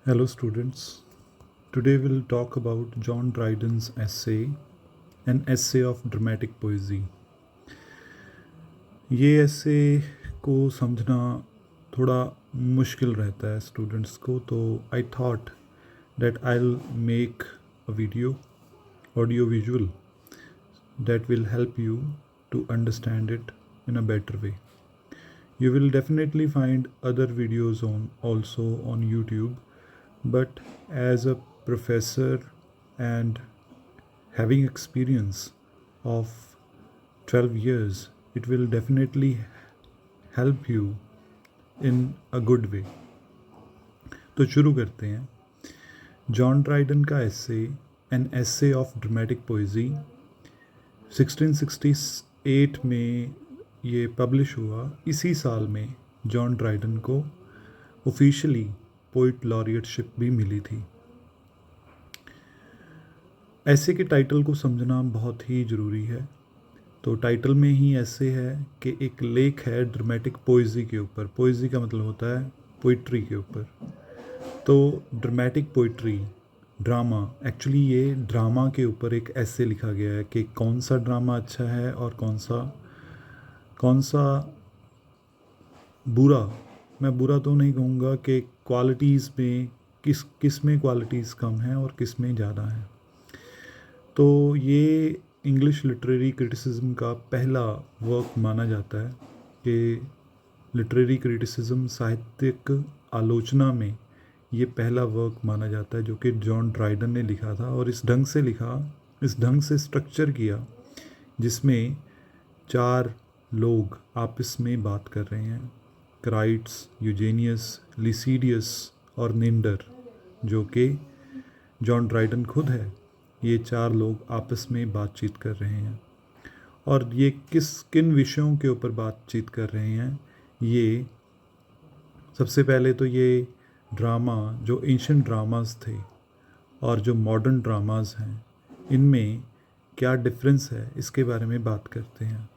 Hello students, today we'll talk about John Dryden's essay, An Essay of Dramatic Poesy. ये essay को समझना थोड़ा मुश्किल रहता है स्टूडेंट्स को, तो I thought that I'll make a video, audio visual, that will help you to understand it in a better way. You will definitely find other videos also on YouTube, but as a professor and having experience of 12 years, it will definitely help you in a good way. तो शुरू करते हैं. John Dryden का एसे an essay of dramatic poesy 1668 में ये publish हुआ. इसी साल में जॉन ड्राइडन को ऑफिशियली पोइट लॉरियटशिप भी मिली थी. ऐसे के टाइटल को समझना बहुत ही ज़रूरी है. तो टाइटल में ही ऐसे है कि एक लेख है ड्रामेटिक पोइजी के ऊपर. पोइजी का मतलब होता है पोइट्री के ऊपर. तो ड्रामेटिक पोइट्री, ड्रामा, एक्चुअली ये ड्रामा के ऊपर एक ऐसे लिखा गया है कि कौन सा ड्रामा अच्छा है और कौन सा बुरा. मैं बुरा तो नहीं कहूँगा कि क्वालिटीज़ में किस में क्वालिटीज़ कम हैं और किस में ज़्यादा हैं. तो ये इंग्लिश लिटरेरी क्रिटिसिज्म का पहला वर्क माना जाता है कि लिटरेरी क्रिटिसिज्म, साहित्यिक आलोचना में ये पहला वर्क माना जाता है जो कि जॉन ड्राइडन ने लिखा था. और इस ढंग से लिखा, इस ढंग से स्ट्रक्चर किया जिसमें 4 लोग आपस में बात कर रहे हैं. क्राइट्स, यूजेनियस, लिसीडियस और निंडर, जो कि जॉन ड्राइडन खुद है. ये 4 लोग आपस में बातचीत कर रहे हैं. और ये किन विषयों के ऊपर बातचीत कर रहे हैं. ये सबसे पहले तो ये ड्रामा, जो एंशिएंट ड्रामास थे और जो मॉडर्न ड्रामास हैं, इनमें क्या डिफरेंस है इसके बारे में बात करते हैं.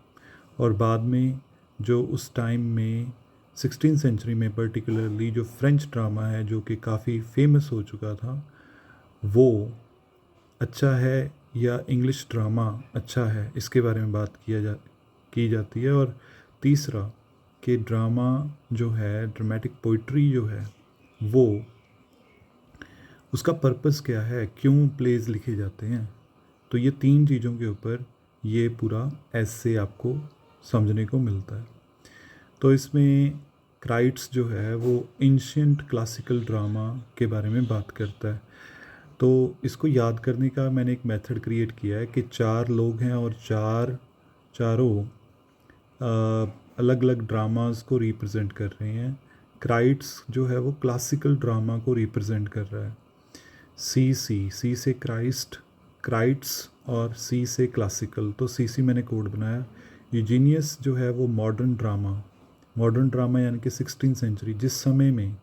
और बाद में जो उस टाइम में 16th सेंचुरी में पर्टिकुलरली जो फ्रेंच ड्रामा है जो कि काफ़ी फेमस हो चुका था, वो अच्छा है या इंग्लिश ड्रामा अच्छा है, इसके बारे में बात की जाती है. और तीसरा कि ड्रामा जो है, ड्रामेटिक पोइट्री जो है, वो उसका पर्पस क्या है, क्यों प्लेज लिखे जाते हैं. तो ये 3 चीज़ों के ऊपर ये पूरा ऐसे आपको समझने को मिलता है. तो इसमें क्राइट्स जो है वो एंशिएंट क्लासिकल ड्रामा के बारे में बात करता है. तो इसको याद करने का मैंने एक मेथड क्रिएट किया है कि 4 लोग हैं और चारों अलग अलग ड्रामास को रिप्रेजेंट कर रहे हैं. क्राइट्स जो है वो क्लासिकल ड्रामा को रिप्रेजेंट कर रहा है. सी से क्राइट्स और सी से क्लासिकल, तो सी मैंने कोड बनाया. यूजीनियस जो है वो मॉडर्न ड्रामा यानी कि 16th सेंचुरी, जिस समय में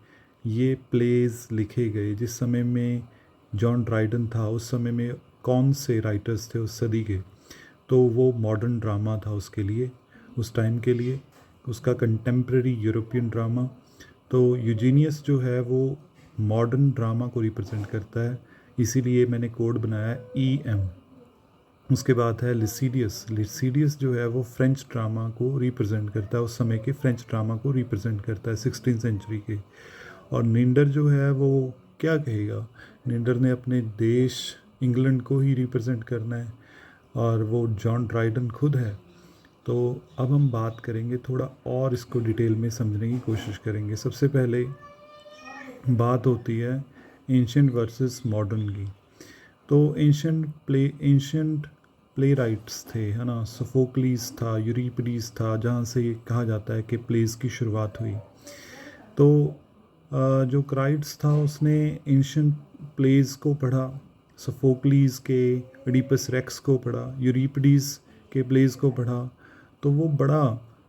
ये प्लेज लिखे गए, जिस समय में जॉन ड्राइडन था, उस समय में कौन से राइटर्स थे उस सदी के, तो वो मॉडर्न ड्रामा था उसके लिए, उस टाइम के लिए, उसका कंटेम्प्रेरी यूरोपियन ड्रामा. तो यूजीनियस जो है वो मॉडर्न ड्रामा को रिप्रेजेंट करता है, इसीलिए मैंने कोड बनाया EM. उसके बाद है लिसीडियस जो है वो फ्रेंच ड्रामा को रिप्रेजेंट करता है, उस समय के फ्रेंच ड्रामा को रिप्रेजेंट करता है 16th सेंचुरी के. और निंडर जो है वो क्या कहेगा, निंडर ने अपने देश इंग्लैंड को ही रिप्रेजेंट करना है और वो जॉन ड्राइडन खुद है. तो अब हम बात करेंगे थोड़ा और, इसको डिटेल में समझने की कोशिश करेंगे. सबसे पहले बात होती है एंशिएंट वर्सेस मॉडर्न की. तो एंशिएंट प्ले राइट्स थे, है ना. सोफोक्लीस था, यूरिपिडीज था, जहाँ से कहा जाता है कि प्लेस की शुरुआत हुई. तो जो क्राइट्स था उसने एंशिएंट प्लेस को पढ़ा, सोफोक्लीस के एडिपस रेक्स को पढ़ा, यूरिपिडीज के प्लेस को पढ़ा. तो वो बड़ा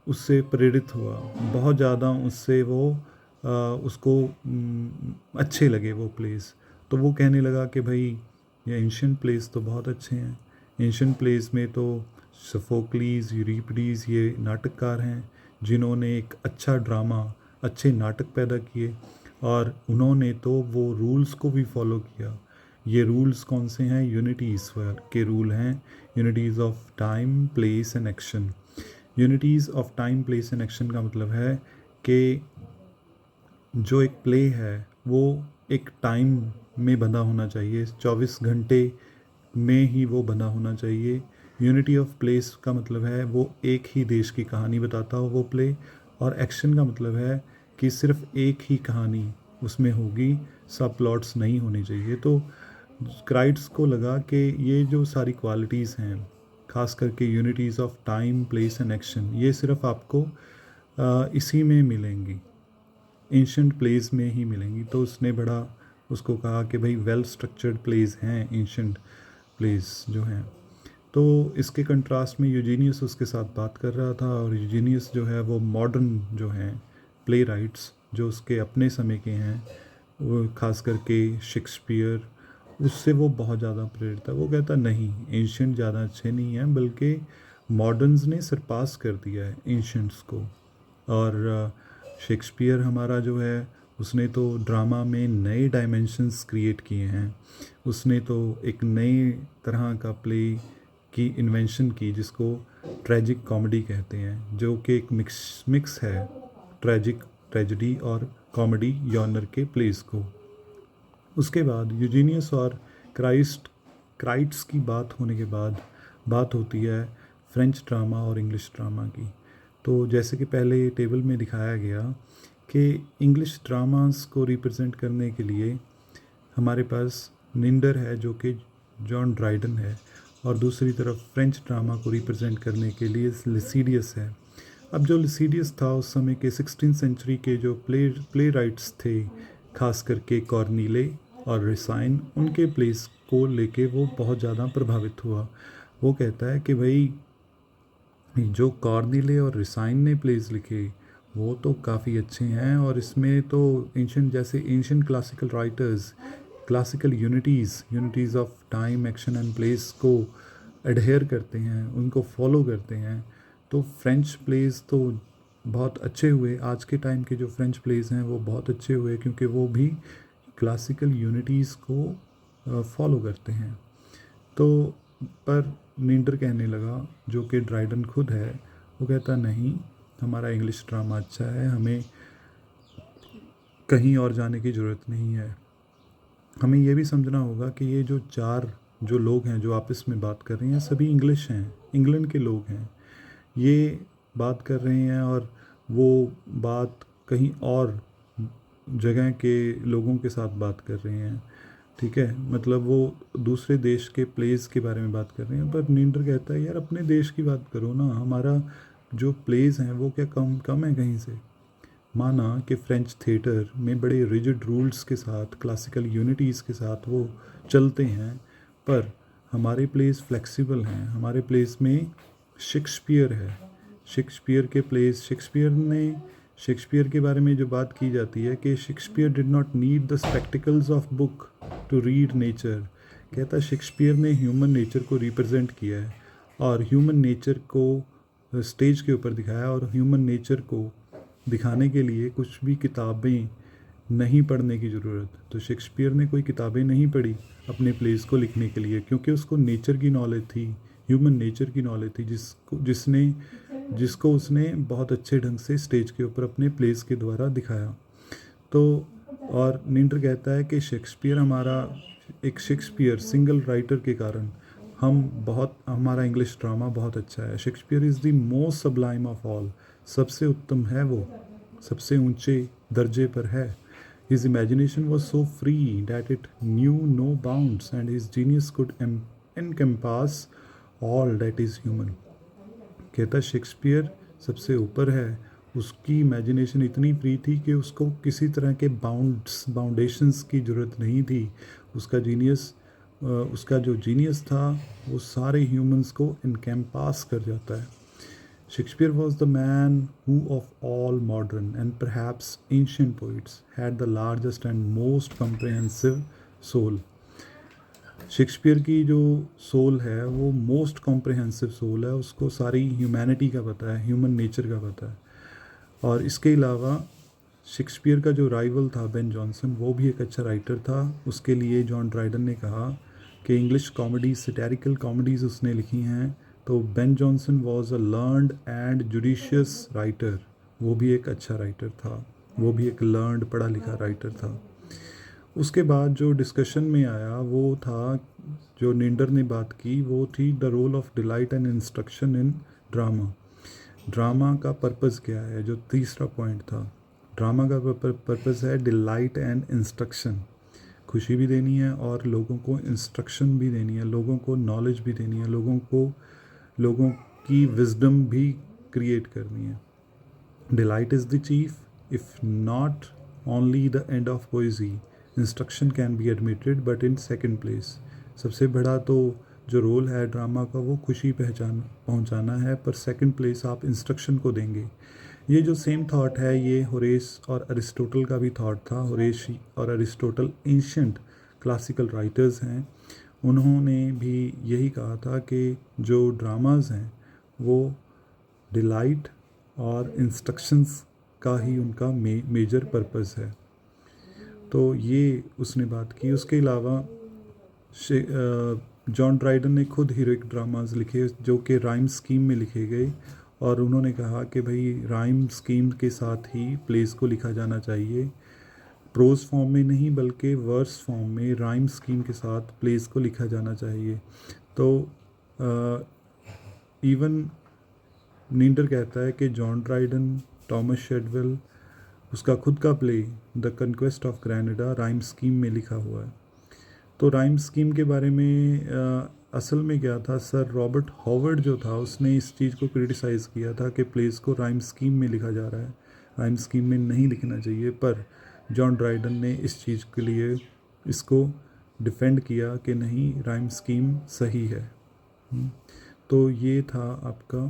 उससे प्रेरित हुआ, बहुत ज़्यादा उससे वो उसको अच्छे लगे वो प्लेस. तो वो कहने लगा कि भाई ये एंशिएंट प्लेस तो बहुत अच्छे हैं. एंशिएंट प्लेस में तो सोफोक्लीस, यूरिपिडीज ये नाटककार हैं जिन्होंने एक अच्छा ड्रामा, अच्छे नाटक पैदा किए. और उन्होंने तो वो रूल्स को भी फॉलो किया। ये रूल्स कौन से हैं? यूनिटीज़ के रूल हैं, unities of time, place and action. Unities of time, place and action का मतलब है कि जो एक प्ले है वो एक टाइम में बंधा होना चाहिए, 24 घंटे में ही वो बंधा होना चाहिए। यूनिटी ऑफ प्लेस का मतलब है वो एक ही देश की कहानी बताता हो वो प्ले। और एक्शन का मतलब है कि सिर्फ एक ही कहानी उसमें होगी, सब प्लॉट्स नहीं होने चाहिए। तो क्राइट्स को लगा कि ये जो सारी क्वालिटीज़ हैं, खास करके unities of time, place and action, ये सिर्फ आपको इसी में मिलेंगी, एंशंट प्लेस में ही मिलेंगी। तो उसने बड़ा उसको कहा कि भाई वेल स्ट्रक्चर्ड प्लेस हैं एंशंट प्लेस जो हैं। तो इसके कंट्रास्ट में यूजीनियस उसके साथ बात कर रहा था, और यूजीनियस जो है वो मॉडर्न जो हैं प्ले राइट्स जो उसके अपने समय के हैं, वो खास करके शेक्सपियर, उससे वो बहुत ज़्यादा प्रेरित था। वो कहता नहीं, एंशंट ज़्यादा अच्छे नहीं हैं, बल्कि मॉडर्न्स ने सरपास कर दिया है एंशंट्स को। और शेक्सपियर हमारा जो है उसने तो ड्रामा में नए डायमेंशंस क्रिएट किए हैं। उसने तो एक नए तरह का प्ले की इन्वेंशन की जिसको ट्रेजिक कॉमेडी कहते हैं, जो कि एक मिक्स है ट्रेजेडी और कॉमेडी जॉनर के प्लेस को। उसके बाद यूजीनियस और क्राइट्स की बात होने के बाद बात होती है फ्रेंच ड्रामा और इंग्लिश ड्रामा की। तो जैसे कि पहले टेबल में दिखाया गया कि इंग्लिश ड्रामास को रिप्रेजेंट करने के लिए हमारे पास निंडर है जो कि जॉन ड्राइडन है, और दूसरी तरफ फ्रेंच ड्रामा को रिप्रेजेंट करने के लिए लिसीडियस है। अब जो लिसीडियस था उस समय के 16th सेंचुरी के जो प्ले राइट्स थे, खास करके कॉर्नीले और रिसाइन, उनके प्लेस को लेके वो बहुत ज़्यादा प्रभावित हुआ। वो कहता है कि भाई जो कॉर्नीले और रिसाइन ने प्लेस लिखे वो तो काफ़ी अच्छे हैं, और इसमें तो ancient classical writers classical unities of time, action and place को एडहेयर करते हैं, उनको फॉलो करते हैं। तो फ्रेंच प्लेस तो बहुत अच्छे हुए, आज के टाइम के जो फ्रेंच प्लेस हैं वो बहुत अच्छे हुए, क्योंकि वो भी क्लासिकल यूनिटीज़ को फॉलो करते हैं। तो पर निंडर कहने लगा, जो कि ड्राइडन खुद है, वो कहता नहीं, हमारा इंग्लिश ड्रामा अच्छा है, हमें कहीं और जाने की ज़रूरत नहीं है। हमें ये भी समझना होगा कि ये जो चार जो लोग हैं जो आपस में बात कर रहे हैं सभी इंग्लिश हैं, इंग्लैंड के लोग हैं, ये बात कर रहे हैं, और वो बात कहीं और जगह के लोगों के साथ बात कर रहे हैं। ठीक है, मतलब वो दूसरे देश के प्लेस के बारे में बात कर रहे हैं। पर निंडर कहता है यार अपने देश की बात करो ना, हमारा जो प्लेस हैं वो क्या कम कम है कहीं से? माना कि फ्रेंच थिएटर में बड़े रिजिड रूल्स के साथ, क्लासिकल यूनिटीज़ के साथ वो चलते हैं, पर हमारे प्लेस फ्लेक्सिबल हैं। हमारे प्लेस में शेक्सपियर है, शेक्सपियर के प्लेस, शेक्सपियर के बारे में जो बात की जाती है कि Shakespeare did not need the spectacles of book to read nature. कहता है शेक्सपियर ने ह्यूमन नेचर को रिप्रेजेंट किया है, और ह्यूमन नेचर को स्टेज के ऊपर दिखाया, और ह्यूमन नेचर को दिखाने के लिए कुछ भी किताबें नहीं पढ़ने की ज़रूरत। तो शेक्सपियर ने कोई किताबें नहीं पढ़ी अपने प्लेस को लिखने के लिए, क्योंकि उसको नेचर की नॉलेज थी, ह्यूमन नेचर की नॉलेज थी, जिसको उसने बहुत अच्छे ढंग से स्टेज के ऊपर अपने प्लेस के द्वारा दिखाया। तो और निंडर कहता है कि शेक्सपियर सिंगल राइटर के कारण हमारा इंग्लिश ड्रामा बहुत अच्छा है। Shakespeare is the most sublime of all, सबसे उत्तम है वो, सबसे ऊंचे दर्जे पर है। His imagination was so free that it knew no bounds, and his genius could encompass all that is human. कहता शेक्सपियर सबसे ऊपर है, उसकी इमेजिनेशन इतनी फ्री थी कि उसको किसी तरह के बाउंडेशंस की ज़रूरत नहीं थी। उसका जो जीनियस था वो सारे ह्यूमंस को इनकैम्पास कर जाता है। Shakespeare was the man who of all modern and perhaps ancient poets had the largest and most comprehensive soul। Shakespeare की जो सोल है वो मोस्ट कॉम्प्रहेंसिव सोल है, उसको सारी ह्यूमैनिटी का पता है, ह्यूमन नेचर का पता है। और इसके अलावा शेक्सपियर का जो राइवल था बेन जॉनसन, वो भी एक अच्छा राइटर था। उसके लिए जॉन ड्राइडन ने कहा कि इंग्लिश कॉमेडीज, सैटिरिकल कॉमेडीज़ उसने लिखी हैं। तो Ben Jonson was a learned and judicious writer, वो भी एक अच्छा राइटर था, वो भी एक लर्नड पढ़ा लिखा राइटर था। उसके बाद जो डिस्कशन में आया वो था, जो निंडर ने बात की, वो थी the role of delight and instruction in drama. Drama का पर्पज़ क्या है, जो तीसरा पॉइंट था। ड्रामा का पर्पज़ है डिलाइट एंड इंस्ट्रक्शन, खुशी भी देनी है और लोगों को इंस्ट्रक्शन भी देनी है, लोगों को नॉलेज भी देनी है, लोगों की विजडम भी क्रिएट करनी है। Delight is the chief, if not only the end of poesy, instruction can be admitted but in second place. सबसे बड़ा तो जो रोल है ड्रामा का वो खुशी पहुंचाना है, पर सेकंड प्लेस आप इंस्ट्रक्शन को देंगे। ये जो सेम थॉट है ये होरेस और अरिस्टोटल का भी थॉट था। होरेस और अरिस्टोटल एंशियंट क्लासिकल राइटर्स हैं, उन्होंने भी यही कहा था कि जो ड्रामाज हैं वो डिलाइट और इंस्ट्रक्शंस का ही उनका मेजर पर्पस है। तो ये उसने बात की। उसके अलावा जॉन ड्राइडन ने खुद हीरोइक ड्रामाज लिखे जो कि राइम स्कीम में लिखे गए, और उन्होंने कहा कि भाई राइम स्कीम के साथ ही प्लेस को लिखा जाना चाहिए, प्रोज फॉर्म में नहीं बल्कि वर्स फॉर्म में राइम स्कीम के साथ प्लेस को लिखा जाना चाहिए। तो इवन नीडर कहता है कि जॉन ड्राइडन, टॉमस शेडवेल, उसका खुद का play the conquest of Granada rhyme scheme में लिखा हुआ है। तो राइम स्कीम के बारे में असल में क्या था, सर रॉबर्ट हॉवर्ड जो था उसने इस चीज़ को क्रिटिसाइज़ किया था कि प्लेस को राइम स्कीम में लिखा जा रहा है, राइम स्कीम में नहीं लिखना चाहिए। पर जॉन ड्राइडन ने इस चीज़ के लिए इसको डिफेंड किया कि नहीं, राइम स्कीम सही है। तो ये था आपका,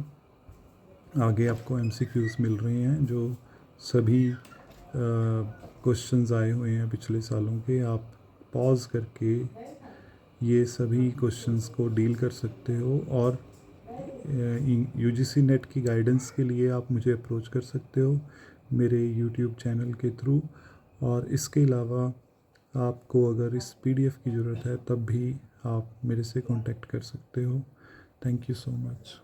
आगे आपको MCQs मिल रहे हैं जो सभी क्वेश्चंस आए हुए हैं पिछले सालों के। आप पॉज करके ये सभी क्वेश्चंस को डील कर सकते हो, और UGC नेट की गाइडेंस के लिए आप मुझे अप्रोच कर सकते हो मेरे YouTube चैनल के थ्रू। और इसके अलावा आपको अगर इस PDF की ज़रूरत है तब भी आप मेरे से कांटेक्ट कर सकते हो। Thank you so much.